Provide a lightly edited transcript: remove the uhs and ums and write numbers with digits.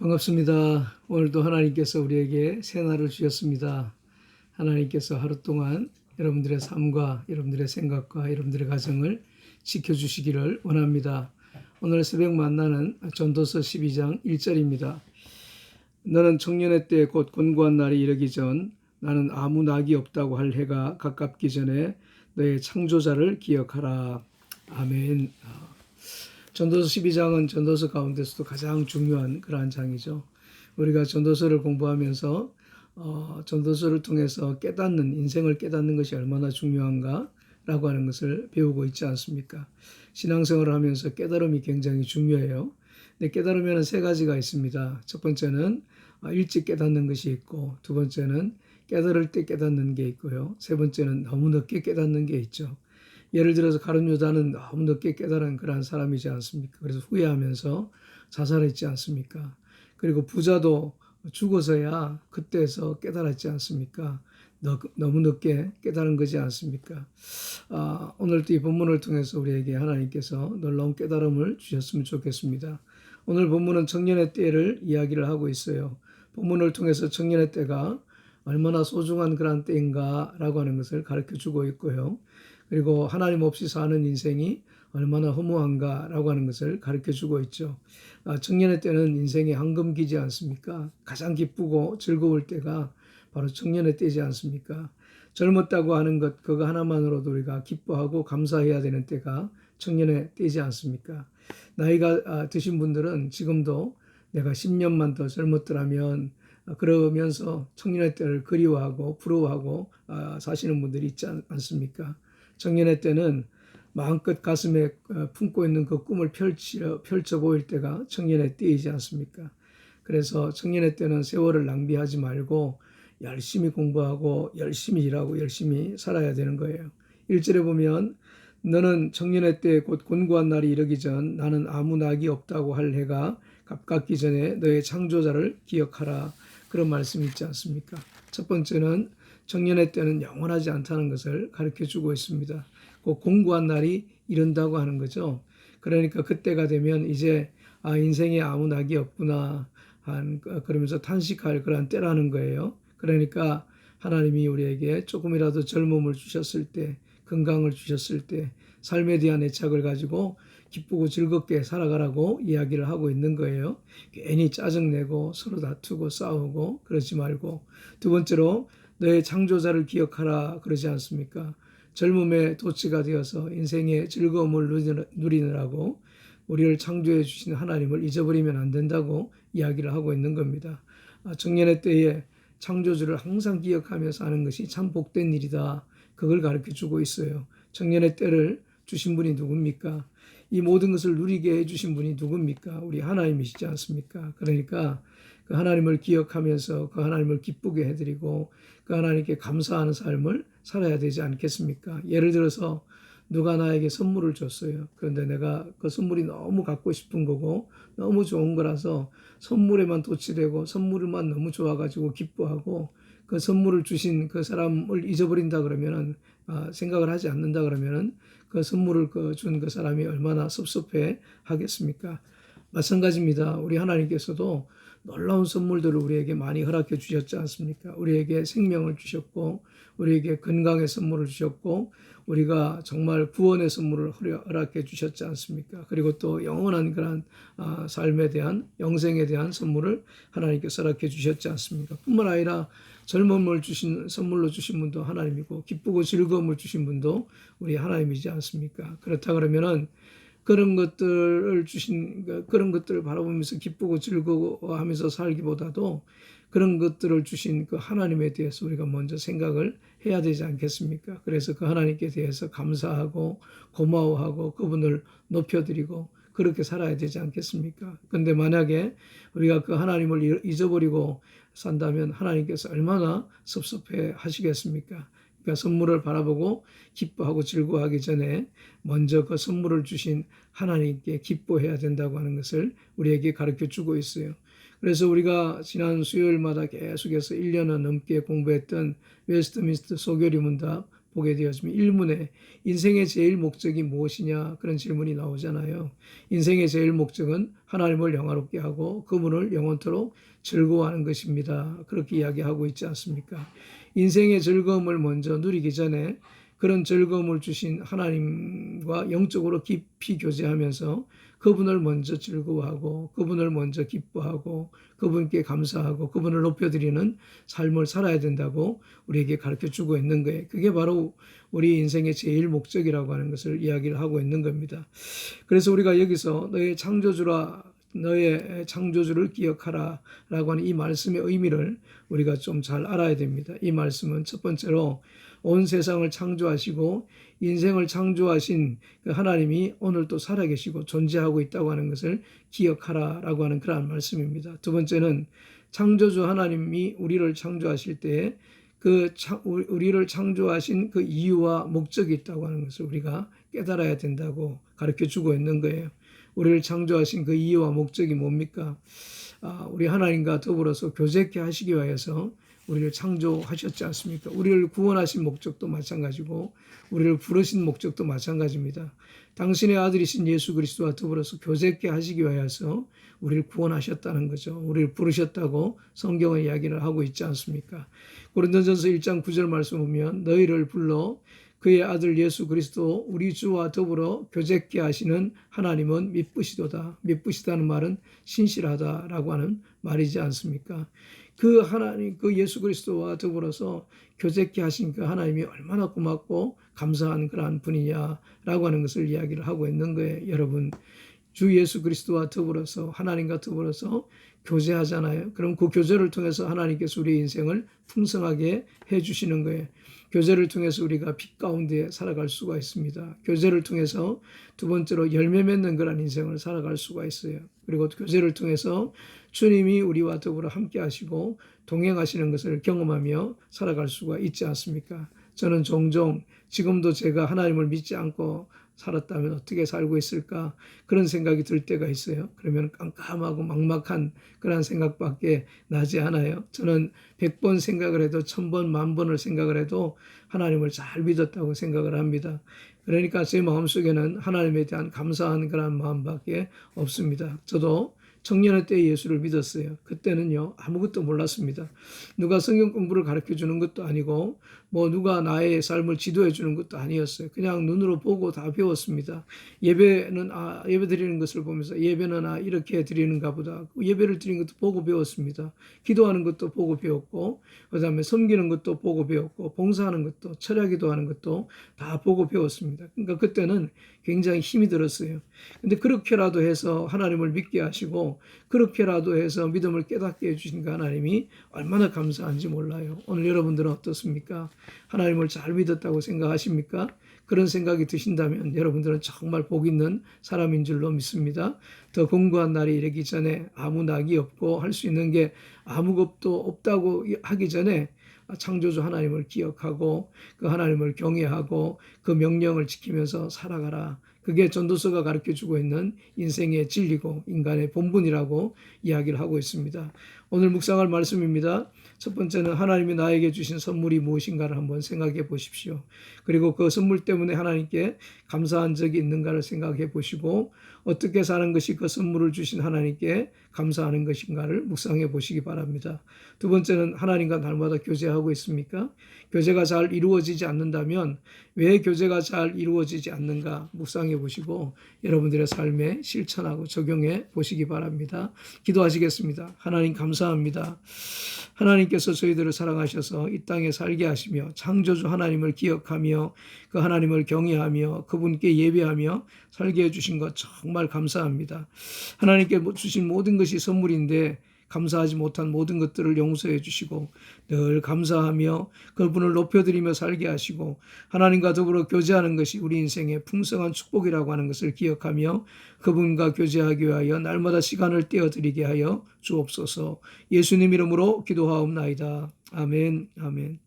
반갑습니다. 오늘도 하나님께서 우리에게 새 날을 주셨습니다. 하나님께서 하루 동안 여러분들의 삶과 여러분들의 생각과 여러분들의 가정을 지켜주시기를 원합니다. 오늘 새벽 만나는 전도서 12장 1절입니다. 너는 청년의 때 곧 곤고한 날이 이르기 전 나는 아무 낙이 없다고 할 해가 가깝기 전에 너의 창조자를 기억하라. 아멘. 전도서 12장은 전도서 가운데서도 가장 중요한 그러한 장이죠. 우리가 전도서를 공부하면서 전도서를 통해서 인생을 깨닫는 것이 얼마나 중요한가라고 하는 것을 배우고 있지 않습니까? 신앙생활을 하면서 깨달음이 굉장히 중요해요. 근데 깨달으면 세 가지가 있습니다. 첫 번째는 일찍 깨닫는 것이 있고, 두 번째는 깨달을 때 깨닫는 게 있고요. 세 번째는 너무 늦게 깨닫는 게 있죠. 예를 들어서 가룟 유다는 너무 늦게 깨달은 그러한 사람이지 않습니까? 그래서 후회하면서 자살했지 않습니까? 그리고 부자도 죽어서야 그때서 깨달았지 않습니까? 너무 늦게 깨달은 거지 않습니까? 오늘도 이 본문을 통해서 우리에게 하나님께서 놀라운 깨달음을 주셨으면 좋겠습니다. 오늘 본문은 청년의 때를 이야기를 하고 있어요. 본문을 통해서 청년의 때가 얼마나 소중한 그런 때인가라고 하는 것을 가르쳐 주고 있고요. 그리고 하나님 없이 사는 인생이 얼마나 허무한가라고 하는 것을 가르쳐 주고 있죠. 청년의 때는 인생의 황금기지 않습니까? 가장 기쁘고 즐거울 때가 바로 청년의 때지 않습니까? 젊었다고 하는 것 그거 하나만으로도 우리가 기뻐하고 감사해야 되는 때가 청년의 때지 않습니까? 나이가 드신 분들은 지금도 내가 10년만 더 젊었더라면 그러면서 청년의 때를 그리워하고 부러워하고 사시는 분들이 있지 않습니까? 청년의 때는 마음껏 가슴에 품고 있는 그 꿈을 펼쳐 보일 때가 청년의 때이지 않습니까? 그래서 청년의 때는 세월을 낭비하지 말고 열심히 공부하고 열심히 일하고 열심히 살아야 되는 거예요. 1절에 보면 너는 청년의 때 곧 곤고한 날이 이르기 전 나는 아무 낙이 없다고 할 해가 가깝기 전에 너의 창조자를 기억하라. 그런 말씀이 있지 않습니까? 첫 번째는 청년의 때는 영원하지 않다는 것을 가르쳐 주고 있습니다. 그 공고한 날이 이른다고 하는 거죠. 그러니까 그때가 되면 이제 인생에 아무 낙이 없구나 그러면서 탄식할 그런 때라는 거예요. 그러니까 하나님이 우리에게 조금이라도 젊음을 주셨을 때, 건강을 주셨을 때 삶에 대한 애착을 가지고 기쁘고 즐겁게 살아가라고 이야기를 하고 있는 거예요. 괜히 짜증내고 서로 다투고 싸우고 그러지 말고. 두 번째로 너의 창조자를 기억하라 그러지 않습니까? 젊음의 도취가 되어서 인생의 즐거움을 누리느라고 우리를 창조해 주신 하나님을 잊어버리면 안 된다고 이야기를 하고 있는 겁니다. 청년의 때에 창조주를 항상 기억하며 사는 것이 참 복된 일이다. 그걸 가르쳐 주고 있어요. 청년의 때를 주신 분이 누굽니까? 이 모든 것을 누리게 해주신 분이 누굽니까? 우리 하나님이시지 않습니까? 그러니까 그 하나님을 기억하면서 그 하나님을 기쁘게 해드리고 그 하나님께 감사하는 삶을 살아야 되지 않겠습니까? 예를 들어서 누가 나에게 선물을 줬어요. 그런데 내가 그 선물이 너무 갖고 싶은 거고 너무 좋은 거라서 선물에만 도취되고 선물만 너무 좋아가지고 기뻐하고 그 선물을 주신 그 사람을 잊어버린다 그러면은 생각을 하지 않는다 그러면은 그 선물을 준 그 사람이 얼마나 섭섭해 하겠습니까? 마찬가지입니다. 우리 하나님께서도 놀라운 선물들을 우리에게 많이 허락해 주셨지 않습니까? 우리에게 생명을 주셨고 우리에게 건강의 선물을 주셨고 우리가 정말 구원의 선물을 허락해 주셨지 않습니까? 그리고 또 영원한 그런 삶에 대한 영생에 대한 선물을 하나님께서 허락해 주셨지 않습니까? 뿐만 아니라 젊음을 주신 선물로 주신 분도 하나님이고 기쁘고 즐거움을 주신 분도 우리 하나님이지 않습니까? 그렇다 그러면은 그런 것들을 그런 것들을 바라보면서 기쁘고 즐거워하면서 살기보다도 그런 것들을 주신 그 하나님에 대해서 우리가 먼저 생각을 해야 되지 않겠습니까? 그래서 그 하나님께 대해서 감사하고 고마워하고 그분을 높여드리고 그렇게 살아야 되지 않겠습니까? 그런데 만약에 우리가 그 하나님을 잊어버리고 산다면 하나님께서 얼마나 섭섭해 하시겠습니까? 그러니까 선물을 바라보고 기뻐하고 즐거워하기 전에 먼저 그 선물을 주신 하나님께 기뻐해야 된다고 하는 것을 우리에게 가르쳐 주고 있어요. 그래서 우리가 지난 수요일마다 계속해서 1년을 넘게 공부했던 웨스트민스터 소교리문답 보게 되었으면 일문에 인생의 제일 목적이 무엇이냐 그런 질문이 나오잖아요. 인생의 제일 목적은 하나님을 영화롭게 하고 그분을 영원토록 즐거워하는 것입니다. 그렇게 이야기하고 있지 않습니까? 인생의 즐거움을 먼저 누리기 전에 그런 즐거움을 주신 하나님과 영적으로 깊이 교제하면서 그분을 먼저 즐거워하고 그분을 먼저 기뻐하고 그분께 감사하고 그분을 높여드리는 삶을 살아야 된다고 우리에게 가르쳐주고 있는 거예요. 그게 바로 우리 인생의 제일 목적이라고 하는 것을 이야기를 하고 있는 겁니다. 그래서 우리가 여기서 너의 창조주를 기억하라 라고 하는 이 말씀의 의미를 우리가 좀 잘 알아야 됩니다. 이 말씀은 첫 번째로 온 세상을 창조하시고 인생을 창조하신 그 하나님이 오늘 또 살아계시고 존재하고 있다고 하는 것을 기억하라 라고 하는 그러한 말씀입니다. 두 번째는 창조주 하나님이 우리를 창조하실 때에 우리를 창조하신 그 이유와 목적이 있다고 하는 것을 우리가 깨달아야 된다고 가르쳐 주고 있는 거예요. 우리를 창조하신 그 이유와 목적이 뭡니까? 우리 하나님과 더불어서 교제케 하시기 위해서 우리를 창조하셨지 않습니까? 우리를 구원하신 목적도 마찬가지고 우리를 부르신 목적도 마찬가지입니다. 당신의 아들이신 예수 그리스도와 더불어서 교제케 하시기 위해서 우리를 구원하셨다는 거죠. 우리를 부르셨다고 성경은 이야기를 하고 있지 않습니까? 고린도전서 1장 9절 말씀 보면 너희를 불러 그의 아들 예수 그리스도 우리 주와 더불어 교제케 하시는 하나님은 미쁘시도다. 미쁘시다는 말은 신실하다라고 하는 말이지 않습니까? 그 하나님, 그 예수 그리스도와 더불어서 교제케 하신 그 하나님이 얼마나 고맙고 감사한 그러한 분이냐라고 하는 것을 이야기를 하고 있는 거예요. 여러분, 주 예수 그리스도와 더불어서 하나님과 더불어서 교제하잖아요. 그럼 그 교제를 통해서 하나님께서 우리의 인생을 풍성하게 해주시는 거예요. 교제를 통해서 우리가 빛 가운데 살아갈 수가 있습니다. 교제를 통해서 두 번째로 열매 맺는 그런 인생을 살아갈 수가 있어요. 그리고 교제를 통해서 주님이 우리와 더불어 함께 하시고 동행하시는 것을 경험하며 살아갈 수가 있지 않습니까? 저는 종종 지금도 제가 하나님을 믿지 않고 살았다면 어떻게 살고 있을까 그런 생각이 들 때가 있어요. 그러면 깜깜하고 막막한 그런 생각밖에 나지 않아요. 저는 100번 생각을 해도 1000번, 10,000번을 생각을 해도 하나님을 잘 믿었다고 생각을 합니다. 그러니까 제 마음속에는 하나님에 대한 감사한 그런 마음밖에 없습니다. 저도 청년의 때 예수를 믿었어요. 그때는요 아무것도 몰랐습니다. 누가 성경 공부를 가르쳐 주는 것도 아니고 누가 나의 삶을 지도해 주는 것도 아니었어요. 그냥 눈으로 보고 다 배웠습니다. 예배는 예배 드리는 것을 보면서 예배는 이렇게 드리는가 보다. 예배를 드리는 것도 보고 배웠습니다. 기도하는 것도 보고 배웠고 그다음에 섬기는 것도 보고 배웠고 봉사하는 것도 철야 기도하는 것도 다 보고 배웠습니다. 그러니까 그때는 굉장히 힘이 들었어요. 근데 그렇게라도 해서 하나님을 믿게 하시고 그렇게라도 해서 믿음을 깨닫게 해주신 그 하나님이 얼마나 감사한지 몰라요. 오늘 여러분들은 어떻습니까? 하나님을 잘 믿었다고 생각하십니까? 그런 생각이 드신다면 여러분들은 정말 복 있는 사람인 줄로 믿습니다. 더 공고한 날이 이르기 전에 아무 낙이 없고 할 수 있는 게 아무것도 없다고 하기 전에 창조주 하나님을 기억하고 그 하나님을 경외하고 그 명령을 지키면서 살아가라. 그게 전도서가 가르쳐주고 있는 인생의 진리고 인간의 본분이라고 이야기를 하고 있습니다. 오늘 묵상할 말씀입니다. 첫 번째는 하나님이 나에게 주신 선물이 무엇인가를 한번 생각해 보십시오. 그리고 그 선물 때문에 하나님께 감사한 적이 있는가를 생각해 보시고 어떻게 사는 것이 그 선물을 주신 하나님께 감사하는 것인가를 묵상해 보시기 바랍니다. 두 번째는 하나님과 날마다 교제하고 있습니까? 교제가 잘 이루어지지 않는다면 왜 교제가 잘 이루어지지 않는가 묵상해 보시고 여러분들의 삶에 실천하고 적용해 보시기 바랍니다. 기도하시겠습니다. 하나님 감사합니다. 하나님께서 저희들을 사랑하셔서 이 땅에 살게 하시며 창조주 하나님을 기억하며 그 하나님을 경외하며 그분께 예배하며 살게 해주신 것 정말 감사합니다. 하나님께 주신 모든 것이 선물인데 감사하지 못한 모든 것들을 용서해 주시고 늘 감사하며 그분을 높여드리며 살게 하시고 하나님과 더불어 교제하는 것이 우리 인생의 풍성한 축복이라고 하는 것을 기억하며 그분과 교제하기 위하여 날마다 시간을 떼어드리게 하여 주옵소서. 예수님 이름으로 기도하옵나이다. 아멘. 아멘.